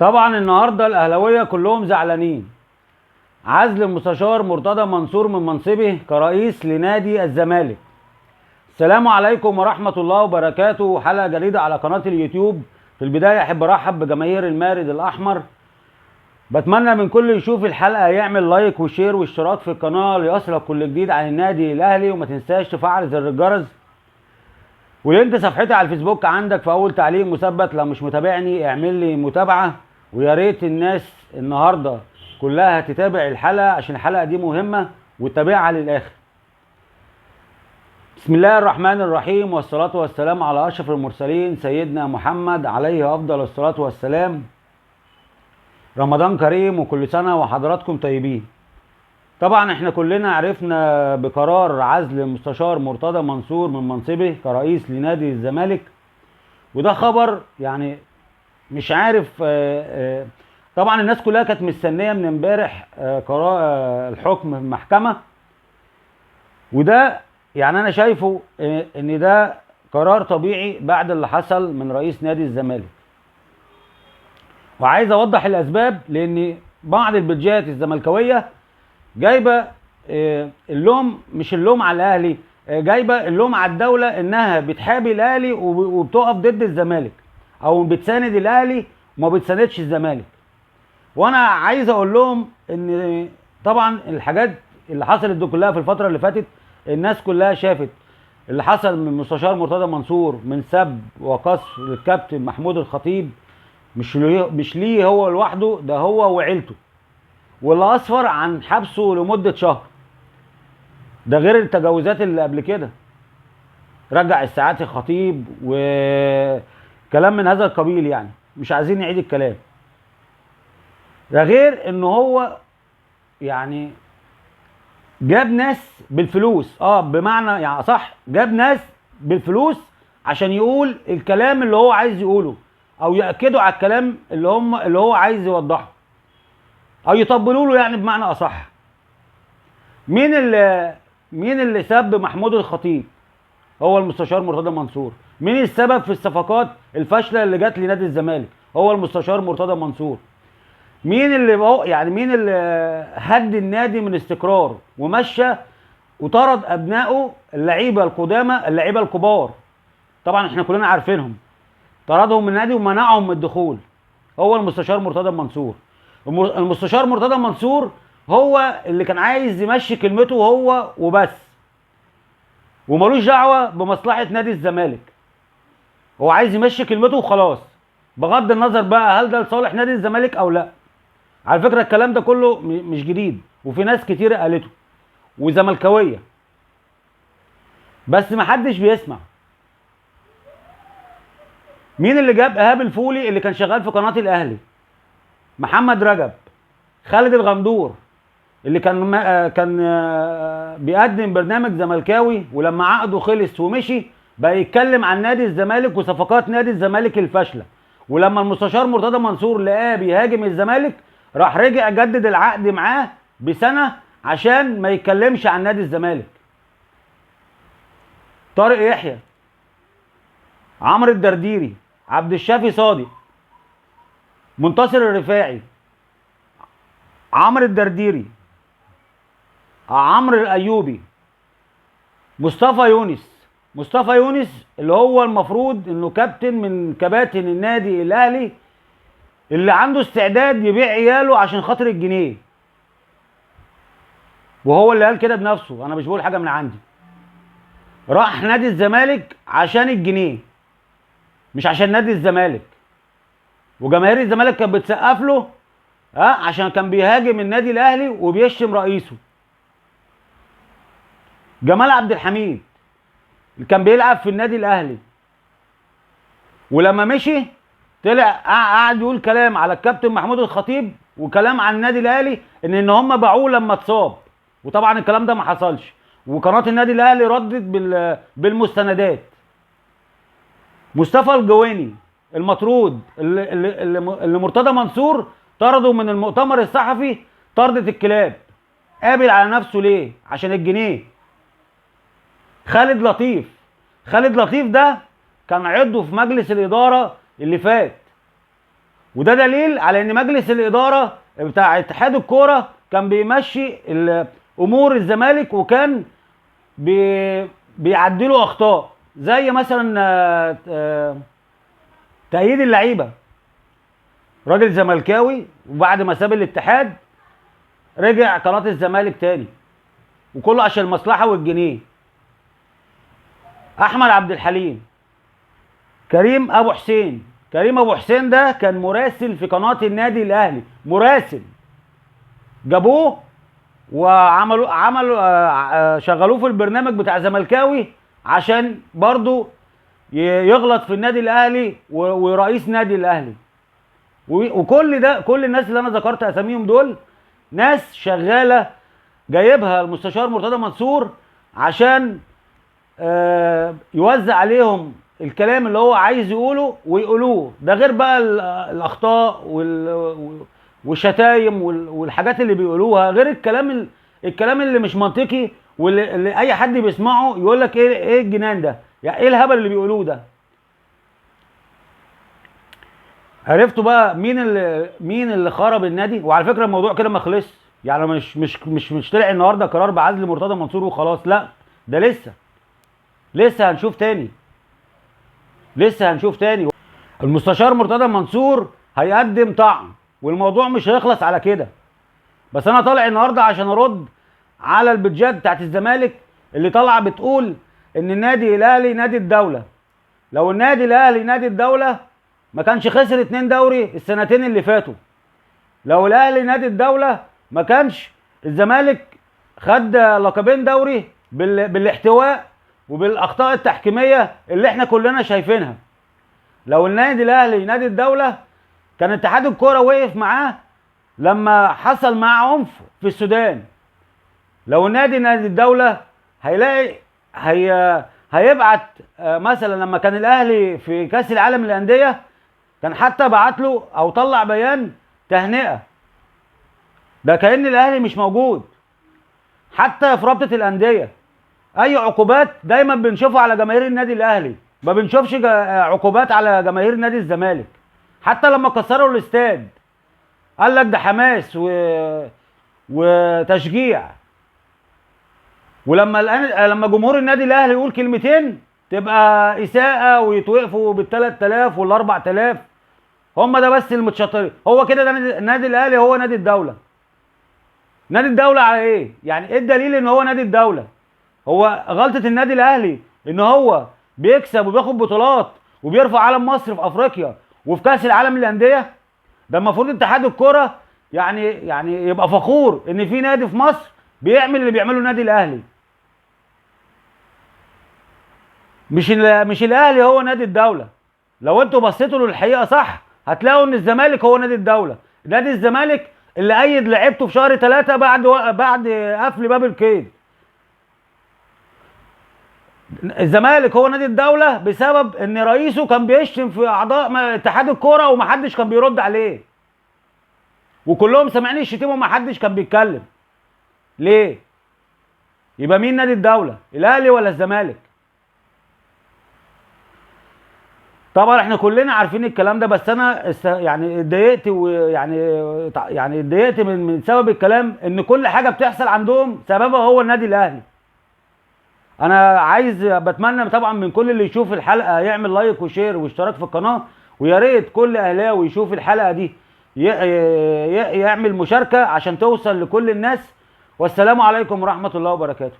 طبعا النهارده الاهلاويه كلهم زعلانين. عزل المستشار مرتضى منصور من منصبه كرئيس لنادي الزمالك. السلام عليكم ورحمه الله وبركاته. حلقه جديده على قناه اليوتيوب. في البدايه احب ارحب بجماهير المارد الاحمر. بتمنى من كل يشوف الحلقه يعمل لايك وشير واشتراك في القناه ليصلك كل جديد عن النادي الاهلي، وما تنساش تفعل زر الجرس. ولينك صفحتي على الفيسبوك عندك في اول تعليق مثبت. لو مش متابعني اعمل لي متابعه، ويا ريت الناس النهارده كلها تتابع الحلقه عشان الحلقه دي مهمه وتتابعها للاخر. بسم الله الرحمن الرحيم، والصلاه والسلام على اشرف المرسلين سيدنا محمد عليه افضل الصلاه والسلام. رمضان كريم وكل سنه وحضراتكم طيبين. طبعا احنا كلنا عرفنا بقرار عزل المستشار مرتضى منصور من منصبه كرئيس لنادي الزمالك، وده خبر يعني مش عارف. طبعا الناس كلها كانت مستنيه من امبارح قرار الحكم في المحكمه، وده يعني انا شايفه ان ده قرار طبيعي بعد اللي حصل من رئيس نادي الزمالك. وعايز اوضح الاسباب، لان بعض البيدجات الزملكاويه جايبه اللوم، مش اللوم على الاهلي، جايبه اللوم على الدوله انها بتحابي الاهلي وبتقف ضد الزمالك، او بتساند الاهلي وما بتساندش الزمالك. وانا عايز اقول لهم ان طبعا الحاجات اللي حصلت دي كلها في الفتره اللي فاتت، الناس كلها شافت اللي حصل من مستشار مرتضى منصور من سب وقصف للكابتن محمود الخطيب. مش ليه هو لوحده، ده هو وعيلته، واللي اسفر عن حبسه لمده شهر. ده غير التجاوزات اللي قبل كده، رجع الساعات الخطيب وكلام من هذا القبيل، يعني مش عايزين نعيد الكلام. ده غير ان هو يعني جاب ناس بالفلوس، بمعنى يعني صح، جاب ناس بالفلوس عشان يقول الكلام اللي هو عايز يقوله، او ياكدوا على الكلام اللي هو عايز يوضحه، او يطبلوا له يعني بمعنى اصح. مين اللي سب محمود الخطيب؟ هو المستشار مرتضى منصور. مين السبب في الصفقات الفاشله اللي جت لنادي الزمالك؟ هو المستشار مرتضى منصور. مين اللي هد النادي من استقرار ومشى وطرد ابنائه اللعيبه القدامى، اللعيبه الكبار؟ طبعا احنا كلنا عارفينهم. طردهم من النادي ومنعهم من الدخول. هو المستشار مرتضى منصور. المستشار مرتضى منصور هو اللي كان عايز يمشي كلمته هو وبس، ومالوش دعوه بمصلحه نادي الزمالك. هو عايز يمشي كلمته وخلاص، بغض النظر بقى هل ده لصالح نادي الزمالك او لا. على فكره الكلام ده كله مش جديد، وفي ناس كتير قالته وزملكاويه، بس محدش بيسمع. مين اللي جاب ايهاب الفولي اللي كان شغال في قناه الاهلي؟ محمد رجب. خالد الغندور اللي كان بيقدم برنامج زملكاوي، ولما عقده خلص ومشي بقى يتكلم عن نادي الزمالك وصفقات نادي الزمالك الفاشله. ولما المستشار مرتضى منصور لقاه بيهاجم الزمالك، راح رجع جدد العقد معاه بسنه عشان ما يتكلمش عن نادي الزمالك. طارق يحيى، عمرو الدرديري، عبد الشافي صادق، منتصر الرفاعي، عمرو الدرديري، عمرو الايوبي، مصطفى يونس اللي هو المفروض انه كابتن من كباتن النادي الاهلي، اللي عنده استعداد يبيع عياله عشان خاطر الجنيه. وهو اللي قال كده بنفسه، انا مش بقول حاجه من عندي. راح نادي الزمالك عشان الجنيه، مش عشان نادي الزمالك. وجماهير الزمالك كانت بتسقف له عشان كان بيهاجم النادي الاهلي وبيشتم رئيسه. جمال عبد الحميد اللي كان بيلعب في النادي الاهلي، ولما مشي طلع قعد يقول كلام على الكابتن محمود الخطيب وكلام عن النادي الاهلي ان هم باعوه لما اتصاب. وطبعا الكلام ده ما حصلش، وقناه النادي الاهلي ردت بالمستندات. مصطفى الجواني المطرود اللي مرتضى منصور طرده من المؤتمر الصحفي طردة الكلاب، قابل على نفسه ليه؟ عشان الجنيه. خالد لطيف ده كان عضو في مجلس الاداره اللي فات، وده دليل على ان مجلس الاداره بتاع اتحاد الكوره كان بيمشي امور الزمالك، وكان بيعدلوا اخطاء زي مثلا تأييد اللعيبه. راجل زملكاوي وبعد ما ساب الاتحاد رجع قناه الزمالك تاني، وكله عشان المصلحه والجنيه. احمد عبد الحليم، كريم ابو حسين. كريم ابو حسين ده كان مراسل في قناه النادي الاهلي، مراسل. جابوه عملوا شغلوه في البرنامج بتاع زملكاوي عشان برضو يغلط في النادي الاهلي ورئيس نادي الاهلي. وكل ده، كل الناس اللي انا ذكرت اساميهم دول ناس شغاله جايبها المستشار مرتضى منصور عشان يوزع عليهم الكلام اللي هو عايز يقوله ويقولوه. ده غير بقى الاخطاء والشتايم والحاجات اللي بيقولوها، غير الكلام اللي مش منطقي، واللي اي حد بيسمعه يقول لك ايه الجنان ده، يعني ايه الهبل اللي بيقولوه ده. عرفتوا بقى مين اللي خرب النادي؟ وعلى فكره الموضوع كده ما خلصش، يعني مش طلع النهارده قرار بعزل مرتضى منصور وخلاص، لا، ده لسه هنشوف تاني، لسه هنشوف تاني. المستشار مرتضى منصور هيقدم طعن، والموضوع مش هيخلص على كده. بس انا طالع النهارده عشان ارد على البيدجات بتاعت الزمالك اللي طالعه بتقول ان النادي الاهلي نادي الدوله. لو النادي الاهلي نادي الدوله ما كانش خسر 2 دوري السنتين اللي فاتوا. لو الاهلي نادي الدوله ما كانش الزمالك خد لقبين دوري بالاحتواء وبالاخطاء التحكيميه اللي احنا كلنا شايفينها. لو النادي الاهلي نادي الدوله كان اتحاد الكوره وقف معاه لما حصل معاه عنف في السودان. لو النادي نادي الدوله هيلاقي هيبعت مثلا لما كان الاهلي في كاس العالم للانديه كان حتى بعت له او طلع بيان تهنئه. ده كأن الاهلي مش موجود. حتى في رابطه الانديه اي عقوبات دايما بنشوفها على جماهير النادي الاهلي، ما بنشوفش عقوبات على جماهير نادي الزمالك. حتى لما كسروا الاستاد قال لك ده حماس وتشجيع. لما جمهور النادي الاهلي يقول كلمتين تبقى اساءه ويتوقفوا بال3000 وال4000. هم ده بس المتشطرين. هو كده ده النادي الاهلي هو نادي الدوله. نادي الدوله على ايه؟ يعني ايه الدليل ان هو نادي الدوله؟ هو غلطه النادي الاهلي ان هو بيكسب وبياخد بطولات وبيرفع علم مصر في افريقيا وفي كاس العالم للانديه؟ ده المفروض اتحاد الكوره يعني يبقى فخور ان في نادي في مصر بيعمل اللي بيعمله النادي الاهلي. مش الاهلي هو نادي الدوله. لو انتوا بصيتوا للحقيقه صح هتلاقوا ان الزمالك هو نادي الدوله. نادي الزمالك اللي ايد لعيبته في شهر 3 بعد قفل باب القيد. الزمالك هو نادي الدوله بسبب ان رئيسه كان بيشتم في اعضاء اتحاد الكوره ومحدش كان بيرد عليه، وكلهم سامعين الشتيمه ومحدش كان بيتكلم. ليه؟ يبقى مين نادي الدوله؟ الاهلي ولا الزمالك؟ طبعا احنا كلنا عارفين الكلام ده، بس انا يعني اتضايقت، يعني اتضايقت من سبب الكلام ان كل حاجه بتحصل عندهم سببها هو النادي الاهلي. انا بتمنى طبعا من كل اللي يشوف الحلقه يعمل لايك وشير واشتراك في القناه، ويا ريت كل اهلاوي يشوف الحلقه دي يعمل مشاركه عشان توصل لكل الناس. والسلام عليكم ورحمه الله وبركاته.